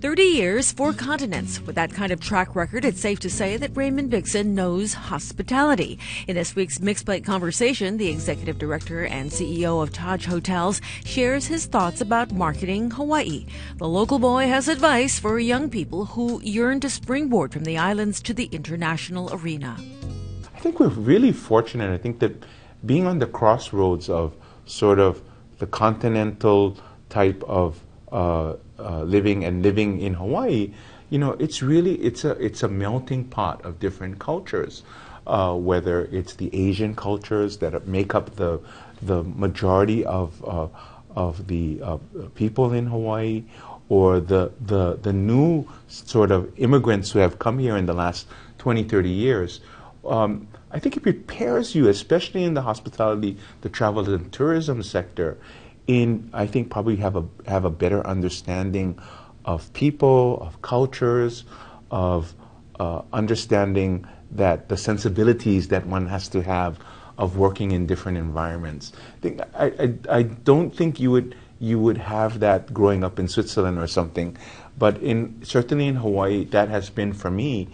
30 years, 4 continents. With that kind of track record, it's safe to say that Raymond Dixon knows hospitality. In this week's Mixed Plate Conversation, the executive director and CEO of Taj Hotels shares his thoughts about marketing Hawaii. The local boy has advice for young people who yearn to springboard from the islands to the international arena. I think we're really fortunate. I think that being on the crossroads of sort of the continental type of living in Hawaii, it's a melting pot of different cultures. Whether it's the Asian cultures that make up the majority of the people in Hawaii, or the new sort of immigrants who have come here in the last 20, 30 years. I think it prepares you, especially in the hospitality, the travel and tourism sector, I think probably have a better understanding of people, of cultures, of understanding that the sensibilities that one has to have of working in different environments. I don't think you would have that growing up in Switzerland or something, but certainly in Hawaii, that has been for me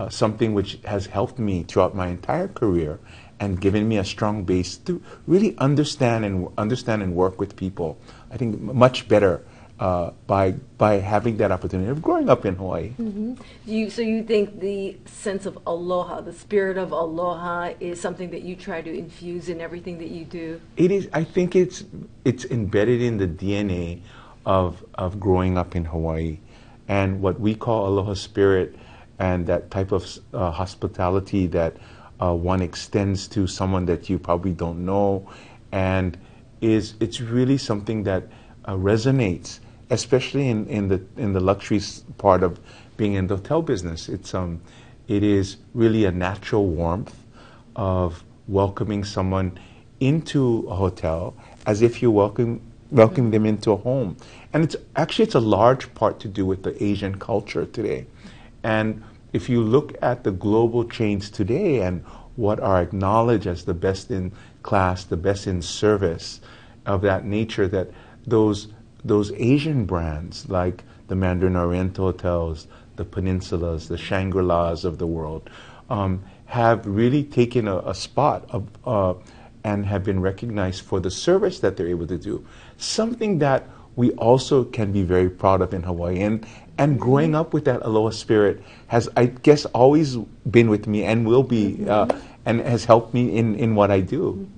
something which has helped me throughout my entire career and given me a strong base to really understand and work with people. I think much better by having that opportunity of growing up in Hawaii. Mm-hmm. So you think the sense of aloha, the spirit of aloha, is something that you try to infuse in everything that you do? It is. I think it's embedded in the DNA of growing up in Hawaii, and what we call aloha spirit, and that type of hospitality that one extends to someone that you probably don't know, and it's really something that resonates, especially in the luxury part of being in the hotel business. It is really a natural warmth of welcoming someone into a hotel as if you welcome them into a home, and it's a large part to do with the Asian culture today. And if you look at the global chains today and what are acknowledged as the best in class, the best in service of that nature, that those Asian brands like the Mandarin Oriental hotels, the Peninsulas, the Shangri-Las of the world, have really taken a spot and have been recognized for the service that they're able to do. Something that we also can be very proud of in Hawaii. And growing up with that aloha spirit has, I guess, always been with me and will be, and has helped me in what I do.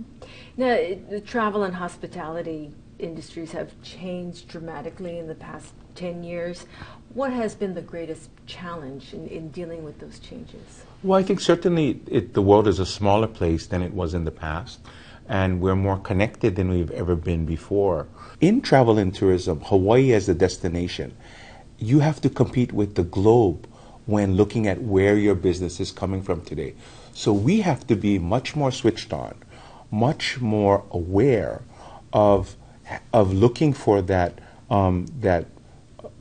Now, the travel and hospitality industries have changed dramatically in the past 10 years. What has been the greatest challenge in dealing with those changes? Well, I think certainly the world is a smaller place than it was in the past, and we're more connected than we've ever been before. In travel and tourism, Hawaii as a destination, you have to compete with the globe when looking at where your business is coming from today. So we have to be much more switched on, much more aware of looking for that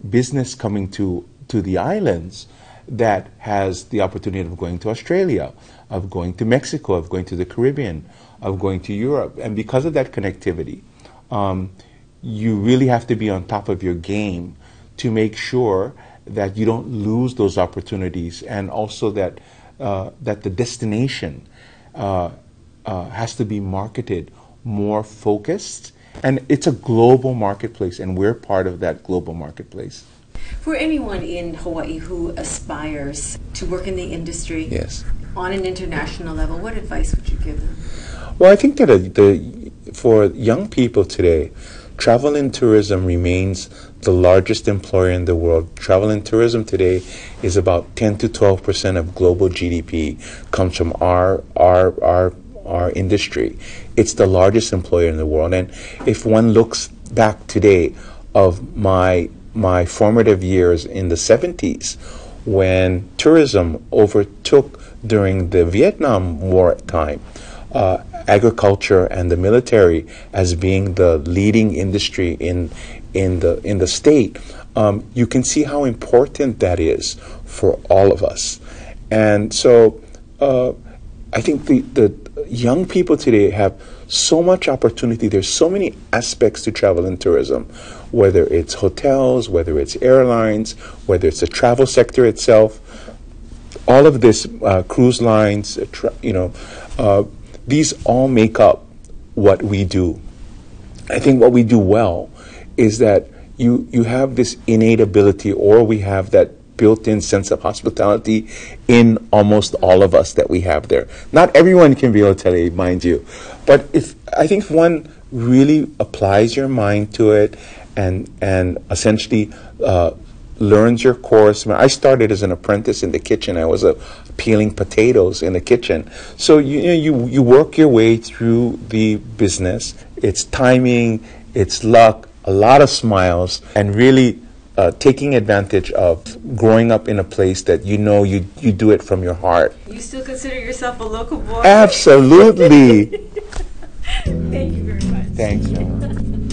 business coming to the islands that has the opportunity of going to Australia, of going to Mexico, of going to the Caribbean, of going to Europe. And because of that connectivity, you really have to be on top of your game to make sure that you don't lose those opportunities, and also that the destination has to be marketed more focused. And it's a global marketplace, and we're part of that global marketplace. For anyone in Hawaii who aspires to work in the industry, yes, on an international level, what advice would you give them? Well, I think that for young people today, travel and tourism remains the largest employer in the world. Travel and tourism today is about 10 to 12% of global GDP comes from our industry. It's the largest employer in the world. And if one looks back today of my formative years in the 70s, when tourism overtook during the Vietnam War time, agriculture and the military as being the leading industry in the state, you can see how important that is for all of us. And so I think the young people today have so much opportunity. There's so many aspects to travel and tourism, whether it's hotels, whether it's airlines, whether it's the travel sector itself. All of this, cruise lines, these all make up what we do. I think what we do well is that you have this innate ability, or we have that built-in sense of hospitality in almost all of us that we have there. Not everyone can be hotelier, mind you, but I think if one really applies your mind to it and essentially learns your course. I started as an apprentice in the kitchen. I was peeling potatoes in the kitchen. So you work your way through the business. It's timing, it's luck, a lot of smiles, and really taking advantage of growing up in a place that you do it from your heart. You still consider yourself a local boy? Absolutely. Thank you very much. Thanks, John.